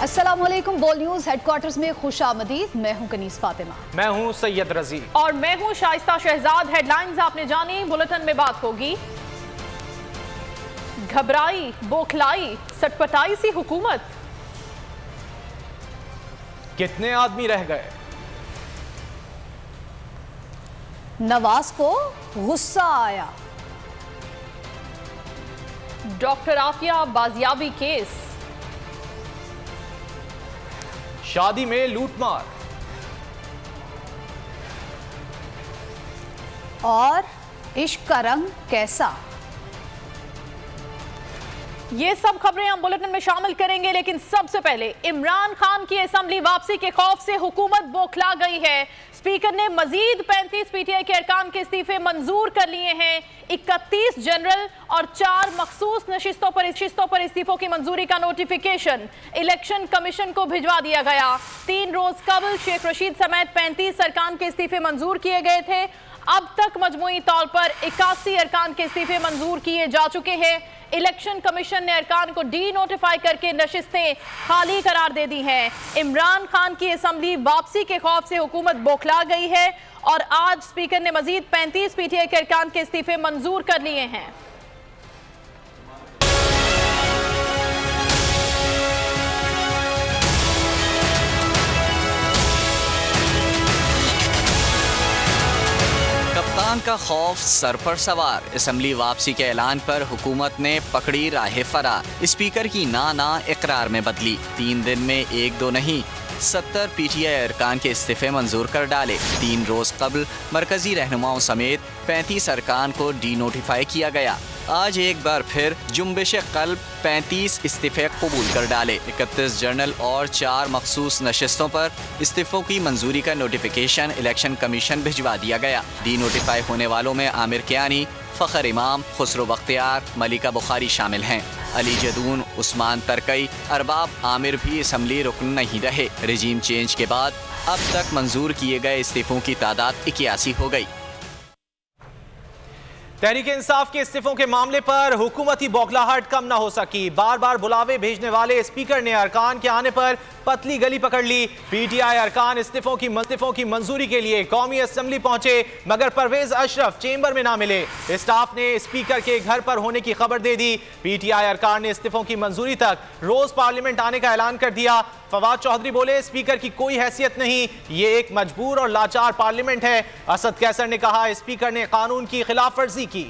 अस्सलामुअलैकुम। बोल news headquarters में खुशामदीद। मैं हूं कनीस फातिमा। मैं हूं सैयद रजी और मैं हूं शाइस्ता शहजाद। हेडलाइंस आपने जानी, बुलेटिन में बात होगी। घबराई, बौखलाई, सटपटाई सी हुकूमत। कितने आदमी रह गए? नवाज को गुस्सा आया। डॉक्टर आफिया बाजियाबी केस। शादी में लूटमार और इश्क का रंग कैसा। ये सब खबरें हम बुलेटिन में शामिल करेंगे, लेकिन सबसे पहले इमरान खान की असेंबली वापसी के खौफ से हुकूमत बौखला गई है। स्पीकर ने मजीद 35 पीटीआई के अरकान के इस्तीफे मंजूर कर लिए हैं। 31 जनरल और 4 मखसूस नशिस्तों पर इस्तीफों की मंजूरी का नोटिफिकेशन इलेक्शन कमीशन को भिजवा दिया गया। 3 रोज कबल शेख रशीद समेत 35 अरकान के इस्तीफे मंजूर किए गए थे। अब तक मजमूई तौर पर 81 अरकान के इस्तीफे मंजूर किए जा चुके हैं। इलेक्शन कमीशन ने अरकान को डी नोटिफाई करके नशिस्तें खाली करार दे दी हैं। इमरान खान की असेंबली वापसी के खौफ से हुकूमत बौखला गई है और आज स्पीकर ने मजीद 35 पीटीआई के अरकान के इस्तीफे मंजूर कर लिए हैं। कप्तान का खौफ सर पर सवार। असेंबली वापसी के ऐलान पर हुकूमत ने पकड़ी राह फरार। स्पीकर की ना इकरार में बदली। 3 दिन में 1-2 नहीं 70 पीटीआई अरकान के इस्तीफे मंजूर कर डाले। 3 रोज कबल मरकजी रहनुमाओं समेत 35 अरकान को डी नोटिफाई किया गया। आज एक बार फिर जुम्बिश कल्ब 35 इस्तीफे कबूल कर डाले। 31 जनरल और 4 मखसूस नशिस्तों पर इस्तीफों की मंजूरी का नोटिफिकेशन इलेक्शन कमीशन भिजवा दिया गया। डी नोटिफाई होने वालों में आमिर कियानी, फ़खर इमाम, खुसरो बख्तियार, मलिका बुखारी शामिल हैं। अली जदून, उस्मान तरकई, अरबाब आमिर भी असम्बली रुकन नहीं रहे। रजीम चेंज के बाद अब तक मंजूर किए गए इस्तीफों की तादाद 81 हो गई। तहरीक इंसाफ के इस्तीफों के मामले पर हुकूमती बौखलाहट कम न हो सकी। बार बार बुलावे भेजने वाले स्पीकर ने अरकान के आने पर पतली गली पकड़ ली। पीटीआई अरकान इस्तीफों की मंजूरी के लिए कौमी असेंबली पहुंचे, मगर परवेज अशरफ चेंबर में ना मिले। स्टाफ ने स्पीकर के घर पर होने की खबर दे दी। पीटीआई अरकान ने इस्तीफों की मंजूरी तक रोज पार्लियामेंट आने का ऐलान कर दिया। फवाद चौधरी बोले, स्पीकर की कोई हैसियत नहीं, ये एक मजबूर और लाचार पार्लियामेंट है। असद कैसर ने कहा, स्पीकर ने कानून की खिलाफ वर्जी की।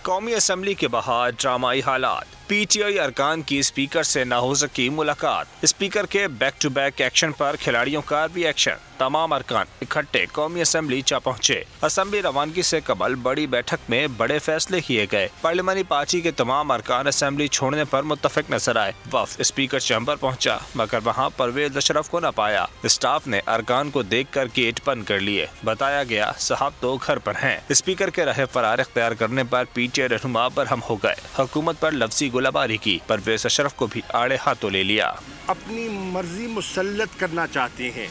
कौमी असेंबली के बाहर ड्रामाई हालात। पीटीआई अरकान की स्पीकर से न हो सकी मुलाकात। स्पीकर के बैक टू बैक एक्शन पर खिलाड़ियों का भी एक्शन। तमाम अरकान इकट्ठे कौमी असेंबली जा पहुंचे। असेंबली रवानगी से कबल बड़ी बैठक में बड़े फैसले किए गए। पार्लियामानी पार्टी के तमाम अरकान असेंबली छोड़ने पर मुत्तफिक नजर आए। वफ्द स्पीकर चैम्बर पहुंचा, मगर वहां परवेज अशरफ को न पाया। स्टाफ ने अरकान को देखकर गेट बंद कर लिए। बताया गया, साहब तो घर पर हैं। स्पीकर के रहे फरार इख्तियार करने पर पीटीआई रहनुमा बरहम हो गए। हुकूमत पर लफ्जी गोलाबारी की। परवेज अशरफ को भी आड़े हाथों ले लिया। अपनी मर्जी मुसल्लत करना चाहते हैं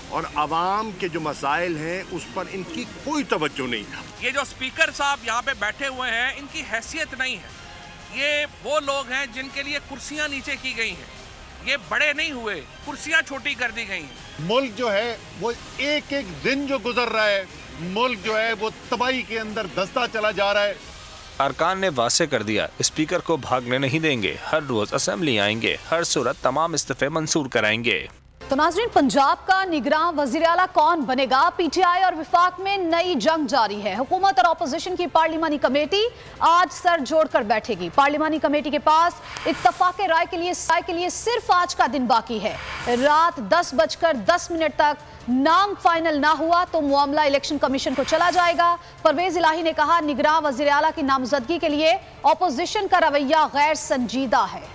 और आवाम के जो मसाइल हैं उस पर इनकी कोई तवज्जो नहीं। ये जो स्पीकर साहब यहाँ पे बैठे हुए हैं, इनकी हैसियत नहीं है। ये वो लोग हैं जिनके लिए कुर्सियाँ नीचे की गई हैं। ये बड़े नहीं हुए, कुर्सियाँ छोटी कर दी गई हैं। मुल्क जो है वो एक एक दिन जो गुजर रहा है, मुल्क जो है वो तबाही के अंदर धंसता चला जा रहा है। अरकान ने वासे कर दिया, स्पीकर को भागने नहीं देंगे। हर रोज असेंबली आएंगे, हर सूरत तमाम इस्तीफे मंजूर कराएंगे। तो नाज़रीन, पंजाब का निगरान वज़ीर आला कौन बनेगा? पीटीआई और विफाक में नई जंग जारी है। हुकूमत और अपोजिशन की पार्लिमानी कमेटी आज सर जोड़कर बैठेगी। पार्लिमानी कमेटी के पास इत्तफाक राय के लिए सिर्फ आज का दिन बाकी है। रात 10:10 तक नाम फाइनल ना हुआ तो मामला इलेक्शन कमीशन को चला जाएगा। परवेज इलाही ने कहा, निगरान वज़ीर आला की नामजदगी के लिए अपोजिशन का रवैया गैर संजीदा है।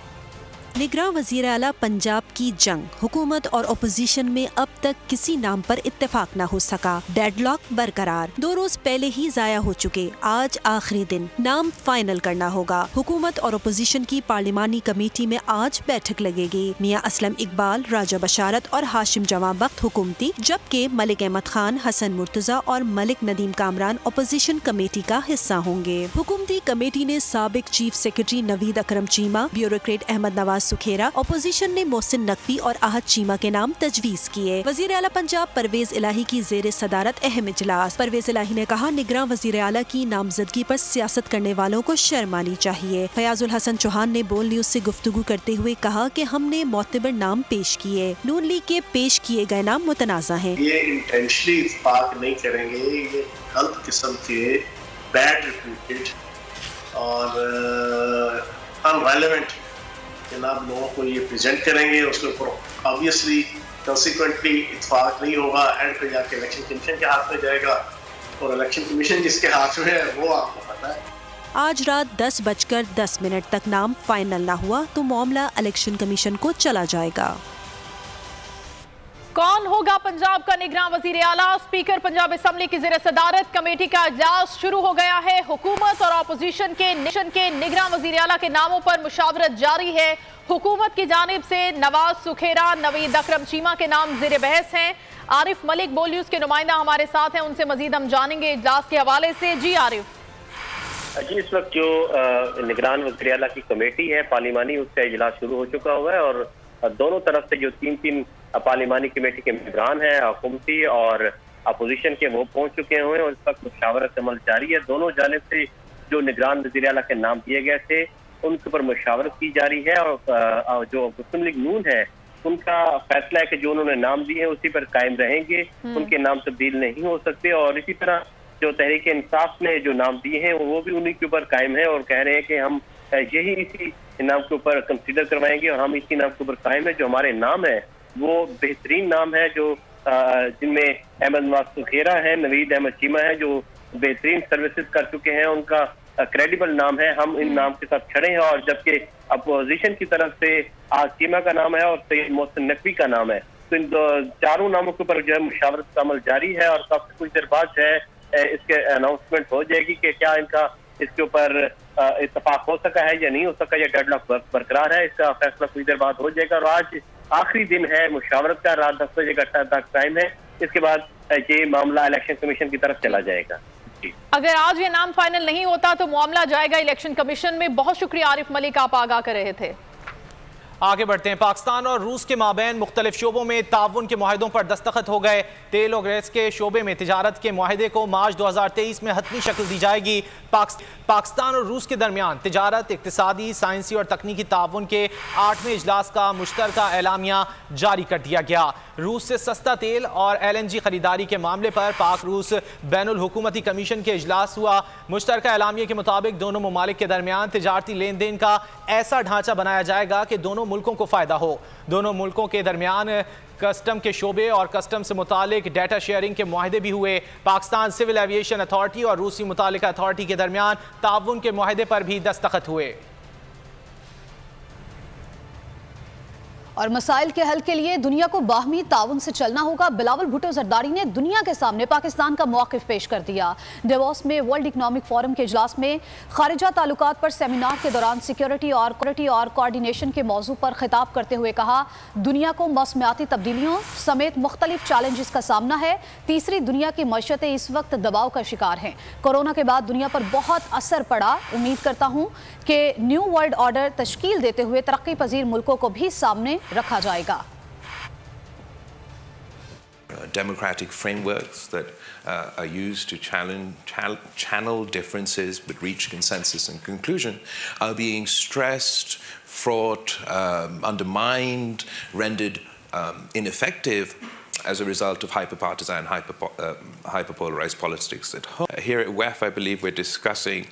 निगरान वज़ीर आला पंजाब की जंग। हुकूमत और अपोजिशन में अब तक किसी नाम पर इत्तेफाक न हो सका। डेडलॉक बरकरार। 2 रोज पहले ही जाया हो चुके। आज आखिरी दिन, नाम फाइनल करना होगा। हुकूमत और अपोजिशन की पार्लिमानी कमेटी में आज बैठक लगेगी। मियां असलम इकबाल, राजा बशारत और हाशिम जवां बख्त हुकूमती, जबकि मलिक अहमद खान, हसन मुर्तजा और मलिक नदीम कामरान अपोजिशन कमेटी का हिस्सा होंगे। हुकूमती कमेटी ने साबिक चीफ सेक्रेटरी नवीद अकरम चीमा, ब्यूरोक्रेट अहमद नवाज नवाज सुखेरा, अपोजिशन ने मोहसिन नकवी और आहत चीमा के नाम तजवीज किए। वजीर आला पंजाब परवेज इलाही की जेर सदारत अहम इजलास। परवेज इलाही ने कहा, निगरान वजीर आला की नामजदगी पर सियासत करने वालों को शर्म आनी चाहिए। फयाजुल हसन चौहान ने बोल न्यूज से गुफ्तगू करते हुए कहा कि हमने मोतबर नाम पेश किए, नून लीग के पेश किए गए नाम मुतनाज़ा हैं। ये इंटेंशनली इत्तेफाक नहीं करेंगे, ये गलत किस्म के बैड रिप्यूटेड और अनरेलेवेंट जनाब लोगों को ये प्रेजेंट करेंगे। उसके ऊपर ऑब्वियसली कंसिक्वेंटली इत्तेफाक नहीं होगा, एंड पे जाके इलेक्शन कमीशन के हाथ में जाएगा, और इलेक्शन कमीशन जिसके हाथ में है वो आपको पता है। आज रात 10:10 तक नाम फाइनल न हुआ तो मामला इलेक्शन कमीशन को चला जाएगा। कौन होगा पंजाब का निगरान वजीर आला? स्पीकर पंजाब असेंबली की ज़ेर सदारत कमेटी का इजलास शुरू हो गया है। हुकूमत और अपोजिशन के निगरान वजीर आला के नामों पर मुशावरत जारी है। हुकूमत की जानिब से नवाज सुखेरा, नवीद अकरम चीमा के नाम ज़ेर बहस हैं। आरिफ मलिक बोल न्यूज़ के नुमाइंदा हमारे साथ हैं, उनसे मजीद हम जानेंगे इजलास के हवाले से। जी आरिफ जी, इस वक्त जो निगरान वज़ीर आला की कमेटी है पार्लिमानी, उसका इजलास शुरू हो चुका हुआ है और दोनों तरफ से जो तीन पार्लिमानी कमेटी के निगरान हैं, हुकूमती और अपोजिशन के, वो पहुंच चुके हुए हैं और इस वक्त मुशावरत अमल जारी है। दोनों जानिब से जो निगरान वज़ीर आला के नाम दिए गए थे उनके ऊपर मुशावरत की जा रही है और जो मुस्लिम लीग नून है उनका फैसला है कि जो उन्होंने नाम दिए हैं उसी पर कायम रहेंगे, उनके नाम तब्दील नहीं हो सकते। और इसी तरह जो तहरीक इंसाफ ने जो नाम दिए हैं वो भी उन्हीं के ऊपर कायम है और कह रहे हैं कि हम यही इसी नाम के ऊपर कंसीडर करवाएंगे और हम इसी नाम के ऊपर कायम है। जो हमारे नाम है वो बेहतरीन नाम है, जो जिनमें अहमद नवाज सुखेरा है, नवीद अहमद चीमा है, जो बेहतरीन सर्विसेज कर चुके हैं, उनका क्रेडिबल नाम है। हम इन नाम के साथ खड़े हैं। और जबकि अपोजिशन की तरफ से चीमा का नाम है और सैयद मोहसिन नकवी का नाम है, तो इन चारों नामों के ऊपर जो है मुशावरत का अमल जारी है और काफी कुछ देर बाद जो है इसके अनाउंसमेंट हो जाएगी कि क्या इनका इसके ऊपर इत्तेफाक हो सका है या नहीं हो सका, या डेडलॉक बरकरार है। इसका फैसला कुछ देर बाद हो जाएगा और आज आखिरी दिन है मुशावरत का, रात 10 बजे का तक टाइम है। इसके बाद ये मामला इलेक्शन कमीशन की तरफ चला जाएगा। अगर आज ये नाम फाइनल नहीं होता तो मामला जाएगा इलेक्शन कमीशन में। बहुत शुक्रिया आरिफ मलिक, आप आगाह कर रहे थे। आगे बढ़ते हैं। पाकिस्तान और रूस के माबैन मुख्तलिफ शोबों में ताउन के मुआहदों पर दस्तखत हो गए। तेल और गैस के शोबे में तिजारत के मुआहदे को मार्च 2023 में हतमी शक्ल दी जाएगी। पाकिस्तान और रूस के दरमियान तिजारत, इक्तिसादी, साइंसी और तकनीकी ताउन के 8वें इजलास का मुश्तरका एलामिया जारी कर दिया गया। रूस से सस्ता तेल और LNG खरीदारी के मामले पर पाक रूस बैनुल हुकूमती कमीशन के इजलास हुआ। मुश्तरका एलामिया के मुताबिक दोनों ममालिक के दरमियान तिजारती लेन देन का ऐसा ढांचा बनाया जाएगा कि दोनों मुल्कों को फ़ायदा हो। दोनों मुल्कों के दरमियान कस्टम के शोबे और कस्टम से मुतालिक डेटा शेयरिंग के मुआहदे भी हुए। पाकिस्तान सिविल एविएशन अथॉरिटी और रूसी मुतालिका अथॉरिटी के दरमियान ताउन के मुआहदे पर भी दस्तखत हुए। और मसाइल के हल के लिए दुनिया को बाहमी ताउन से चलना होगा। बिलावल भुट्टो जरदारी ने दुनिया के सामने पाकिस्तान का मौक़िफ़ पेश कर दिया। डेवोस में वर्ल्ड इकनॉमिक फोरम के इजलास में खारिजा ताल्लुकात पर सेमिनार के दौरान सिक्योरिटी और कोऑर्डिनेशन के मौजू पर खिताब करते हुए कहा, दुनिया को मौसमियाती तब्दीलियों समेत मुख्तलिफ चैलेंजेस का सामना है। तीसरी दुनिया की मईशतें इस वक्त दबाव का शिकार हैं। कोरोना के बाद दुनिया पर बहुत असर पड़ा। उम्मीद करता हूँ कि न्यू वर्ल्ड ऑर्डर तश्कील देते हुए तरक्की पजीर मुल्कों को भी सामने रखा जाएगा। Democratic frameworks that are used to channel differences but reach consensus and conclusion are being stressed, fraught, undermined, rendered ineffective as a result of hyper-partisan, hyper-polarized politics at home. Here at WEF, I believe we're discussing,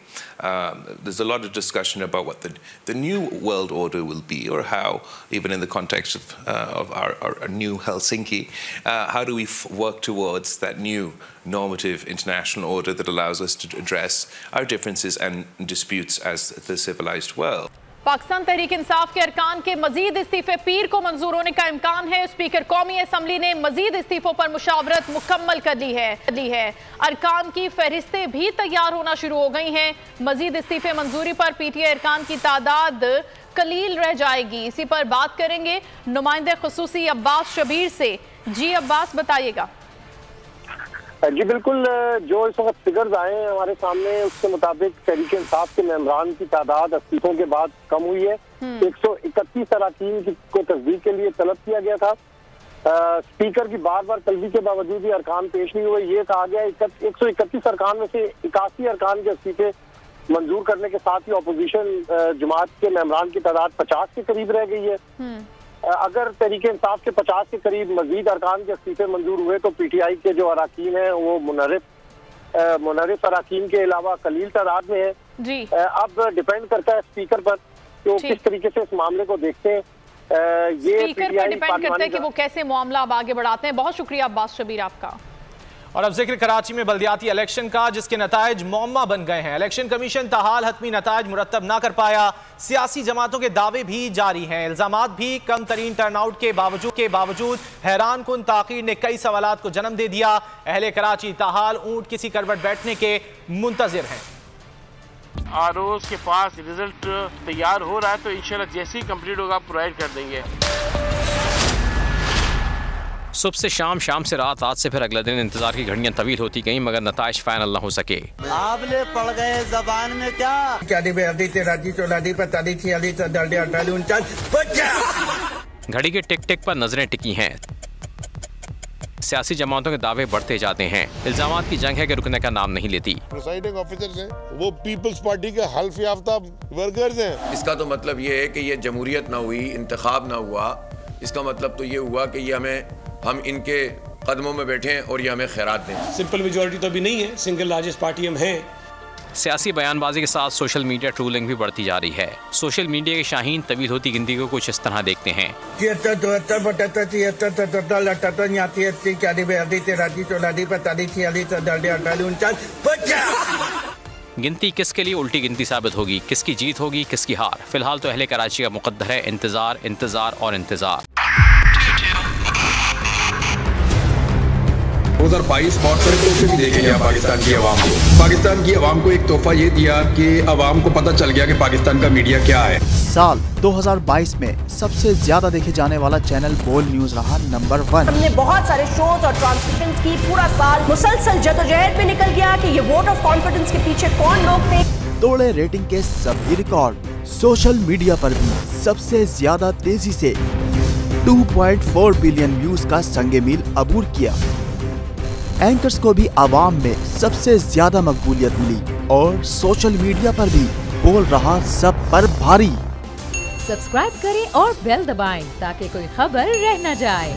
there's a lot of discussion about what the new world order will be, or how, even in the context of our new Helsinki, how do we work towards that new normative international order that allows us to address our differences and disputes as the civilized world. Pakistan Tehreek Insaf के अरकान के मजीद इस्तीफे पीर को मंजूर होने का इम्कान है। स्पीकर कौमी असम्बली ने मजीद इस्तीफों पर मुशावरत मुकम्मल कर ली है। अरकान की फहरिस्तें भी तैयार होना शुरू हो गई हैं। मजीद इस्तीफे मंजूरी पर PTI अरकान की तादाद कलील रह जाएगी। इसी पर बात करेंगे नुमाइंदे खुसूसी अब्बास शबीर से। जी अब्बास, बताइएगा। जी बिल्कुल, जो इस वक्त फिगर्स आए हैं हमारे सामने उसके मुताबिक तहरीक इंसाफ के मेंबरान की तादाद इस्तीफों के बाद कम हुई है। 131 अरकान को तस्दीक के लिए तलब किया गया था। स्पीकर की बार बार तलबी के बावजूद ही अरकान पेश नहीं हुए। ये कहा गया 131 अरकान में से 81 अरकान के इस्तीफे मंजूर करने के साथ ही अपोजिशन जमात के मेंबरान की तादाद 50 के करीब रह गई है। अगर तहरीक इंसाफ के 50 के करीब मजीद अरकान के इस्तीफे मंजूर हुए तो पीटीआई के जो अरकान हैं वो मुनर्रिफ अरकान के अलावा कलील तादाद में है जी। अब डिपेंड करता है स्पीकर पर तो किस तरीके से इस मामले को देखते हैं। ये स्पीकर पर डिपेंड करता है कि वो कैसे मामला अब आगे बढ़ाते हैं। बहुत शुक्रिया अब्बास शबीर आपका। और अब जिक्र कराची में बल्दियाती इलेक्शन का, जिसके नतायज मौमा बन गए हैं। इलेक्शन कमीशन ताहाल हतमी नतायज मुरतब ना कर पाया। सियासी जमातों के दावे भी जारी हैं। इल्जामात भी कम तरीन टर्नआउट के बावजूद हैरान कुन ताखीर ने कई सवालात को जन्म दे दिया। अहले कराची ताहाल ऊंट किसी करवट बैठने के मुंतजिर हैं। आरओज़ के पास रिजल्ट तैयार हो रहा है तो इंशाल्लाह जैसे ही कंप्लीट होगा प्रोवाइड कर देंगे। सुबह से शाम, शाम से रात, रात से फिर अगले दिन इंतजार की घड़ियां तवील होती गईं मगर नताइज फाइनल न हो सके। आपने पड़ गए जबान में घड़ी के टिक टिक पर नजरें टिकी हैं। सियासी जमातों के दावे बढ़ते जाते हैं। इल्जामात की जंग है कि रुकने का नाम नहीं लेती। प्रिसाइडिंग ऑफिसर्स हैं, वो पीपल्स पार्टी के हल्फ याफ्ता वर्कर्स हैं। इसका तो मतलब ये है कि ये जमहूरियत ना हुई, इंतखाब ना हुआ। इसका मतलब तो ये हुआ कि ये हम इनके कदमों में बैठे हैं और ये हमें खैरात दें। सिंपल मेजॉरिटी तो अभी नहीं है, सिंगल लार्जेस्ट पार्टी हम हैं। सियासी बयानबाजी के साथ सोशल मीडिया ट्रोलिंग भी बढ़ती जा रही है। सोशल मीडिया के शाहीन तवील होती गिनती को कुछ इस तरह देखते हैं। गिनती किसके लिए उल्टी गिनती साबित होगी, किसकी जीत होगी, किसकी हार। फिलहाल तो अहले कराची का मुकद्दर है इंतजार, इंतजार और इंतजार। 2022 बहुत सारे तोहफे भी देखे गया पाकिस्तान की आवाम को। पाकिस्तान की आवाम को एक तोहफा ये दिया कि आवाम को पता चल गया कि पाकिस्तान का मीडिया क्या है। साल 2022 में सबसे ज्यादा देखे जाने वाला चैनल बोल न्यूज रहा नंबर 1। हमने बहुत सारे शोज और ट्रांसमिशंस की। पूरा साल मुसलसल जदोजहद में निकल गया कि ये वोट ऑफ कॉन्फिडेंस के पीछे कौन लोग थे। तोड़े रेटिंग के सभी रिकॉर्ड। सोशल मीडिया पर भी सबसे ज्यादा तेजी से 2.4 बिलियन व्यूज का संगे मील अबूर किया। एंकर्स को भी आवाम में सबसे ज्यादा मकबूलियत मिली और सोशल मीडिया पर भी बोल रहा सब पर भारी। सब्सक्राइब करें और बेल दबाएं ताकि कोई खबर रह न जाए।